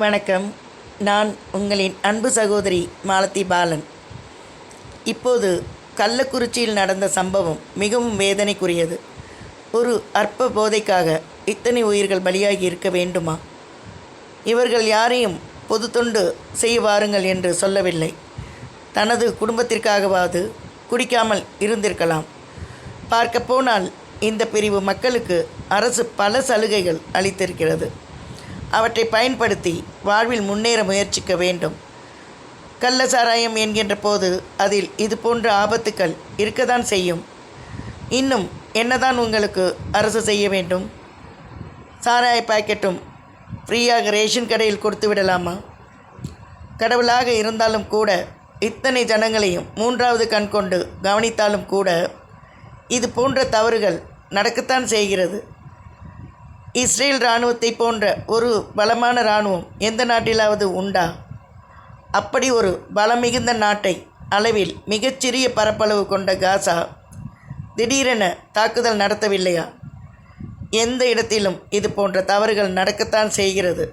வணக்கம். நான் உங்களின் அன்பு சகோதரி மாலதி பாலன். இப்போது கள்ளக்குறிச்சியில் நடந்த சம்பவம் மிகவும் வேதனைக்குரியது. ஒரு அற்ப போதைக்காக இத்தனை உயிர்கள் பலியாகி இருக்க வேண்டுமா? இவர்கள் யாரையும் பொது தொண்டு செய்ய வாருங்கள் என்று சொல்லவில்லை. தனது குடும்பத்திற்காகவாவது குடிக்காமல் இருந்திருக்கலாம். பார்க்க போனால் இந்த பிரிவு மக்களுக்கு அரசு பல சலுகைகள் அளித்திருக்கிறது. அவற்றை பயன்படுத்தி வாழ்வில் முன்னேற முயற்சிக்க வேண்டும். கள்ள சாராயம் என்கின்ற போது அதில் இது போன்ற ஆபத்துக்கள் இருக்கத்தான் செய்யும். இன்னும் என்னதான் உங்களுக்கு அரசு செய்ய வேண்டும்? சாராய பாக்கெட்டும் ஃப்ரீயாக ரேஷன் கடையில் கொடுத்து விடலாமா? கடவுளாக இருந்தாலும் கூட இத்தனை ஜனங்களையும் மூன்றாவது கண் கொண்டு கவனித்தாலும் கூட இது போன்ற தவறுகள் நடக்கத்தான் செய்கிறது. இஸ்ரேல் இராணுவத்தை போன்ற ஒரு பலமான இராணுவம் எந்த நாட்டிலாவது உண்டா? அப்படி ஒரு பலம் மிகுந்த நாட்டை அளவில் மிகச்சிறிய பரப்பளவு கொண்ட காசா திடீரென தாக்குதல் நடத்தவில்லையா? எந்த இடத்திலும் இது போன்ற தவறுகள் நடக்கத்தான் செய்கிறது.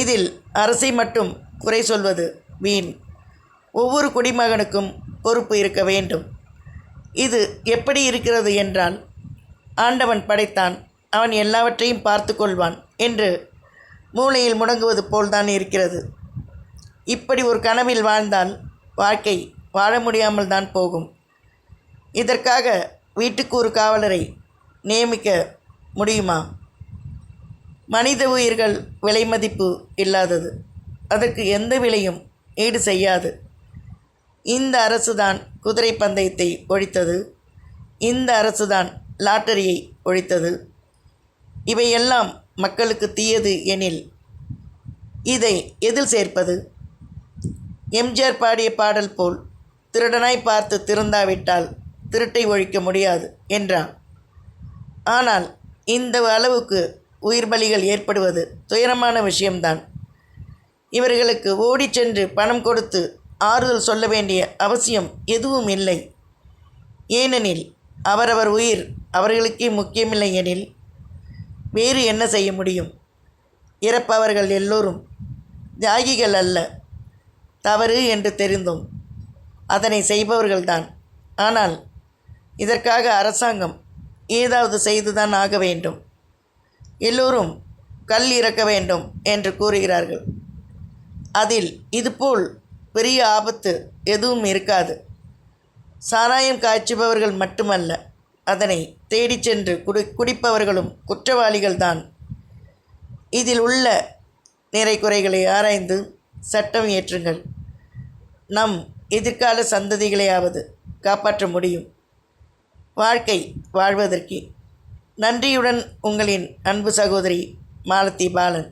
இதில் அரசை மட்டும் குறை சொல்வது வீண். ஒவ்வொரு குடிமகனுக்கும் பொறுப்பு இருக்க வேண்டும். இது எப்படி இருக்கிறது என்றால், ஆண்டவன் படைத்தான், அவன் எல்லாவற்றையும் பார்த்து கொள்வான் என்று மூளையில் முடங்குவது போல்தான் இருக்கிறது. இப்படி ஒரு கனவில் வாழ்ந்தால் வாழ்க்கை வாழ முடியாமல் தான் போகும். இதற்காக வீட்டுக்கு ஒரு காவலரை நியமிக்க முடியுமா? மனித உயிர்கள் விலை மதிப்பு இல்லாதது. அதற்கு எந்த விலையும் ஈடு செய்யாது. இந்த அரசுதான் குதிரை பந்தயத்தை ஒழித்தது. இந்த அரசுதான் லாட்டரியை ஒழித்தது. இவையெல்லாம் மக்களுக்கு தீயது எனில் இதை எதில் சேர்ப்பது? எம்ஜிஆர் பாடிய பாடல் போல் திருடனாய் பார்த்து திருந்தாவிட்டால் திருட்டை ஒழிக்க முடியாது என்றார். ஆனால் இந்த அளவுக்கு உயிர் பலிகள் ஏற்படுவது துயரமான விஷயம்தான். இவர்களுக்கு ஓடி சென்று பணம் கொடுத்து ஆறுதல் சொல்ல வேண்டிய அவசியம் எதுவும் இல்லை. ஏனெனில் அவரவர் உயிர் அவர்களுக்கே முக்கியமில்லை எனில் வேறு என்ன செய்ய முடியும்? இறப்பவர்கள் எல்லோரும் தியாகிகள் அல்ல. தவறு என்று தெரிந்தும் அதனை செய்பவர்கள்தான். ஆனால் இதற்காக அரசாங்கம் ஏதாவது செய்துதான் ஆக வேண்டும். எல்லோரும் கல் இறக்க வேண்டும் என்று கூறுகிறார்கள். அதில் இதுபோல் பெரிய ஆபத்து எதுவும் இருக்காது. சாராயம் காய்ச்சுபவர்கள் மட்டுமல்ல, அதனை தேடி சென்று குடிப்பவர்களும் குற்றவாளிகள்தான். இதில் உள்ள நிறை குறைகளை ஆராய்ந்து சட்டம் இயற்றுங்கள். நம் எதிர்கால சந்ததிகளையாவது காப்பாற்ற முடியும். வாழ்க்கை வாழ்வதற்கு. நன்றியுடன் உங்களின் அன்பு சகோதரி மாலதி பாலன்.